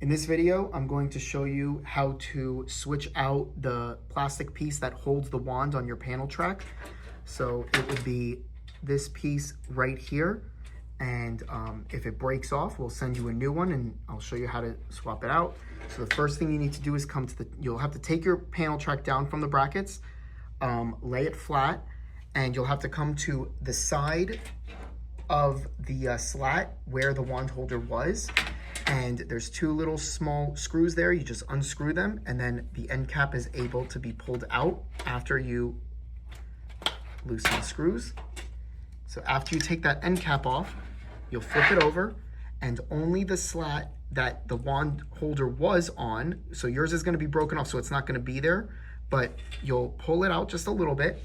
In this video, I'm going to show you how to switch out the plastic piece that holds the wand on your panel track. So it would be this piece right here. And if it breaks off, we'll send you a new one and I'll show you how to swap it out. So the first thing you need to do is you'll have to take your panel track down from the brackets, lay it flat, and you'll have to come to the side of the slat where the wand holder was. And there's two little small screws there. You just unscrew them, and then the end cap is able to be pulled out after you loosen the screws. So after you take that end cap off, you'll flip it over, and only the slat that the wand holder was on, so yours is gonna be broken off, so it's not gonna be there, but you'll pull it out just a little bit,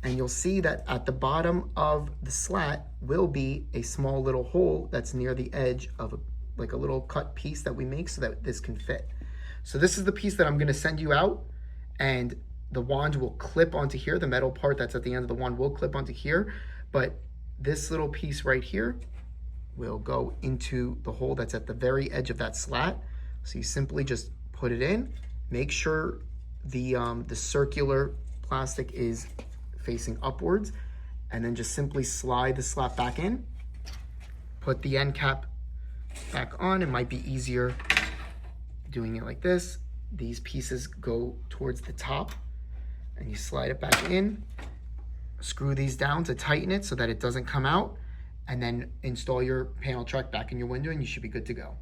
and you'll see that at the bottom of the slat will be a small little hole that's near the edge of like a little cut piece that we make so that this can fit. So this is the piece that I'm gonna send you out, and the wand will clip onto here. The metal part that's at the end of the wand will clip onto here, but this little piece right here will go into the hole that's at the very edge of that slat. So you simply just put it in, make sure the circular plastic is facing upwards, and then just simply slide the slat back in, put the end cap back on. It might be easier doing it like this. These pieces go towards the top and you slide it back in, screw these down to tighten it so that it doesn't come out, and then install your panel track back in your window and you should be good to go.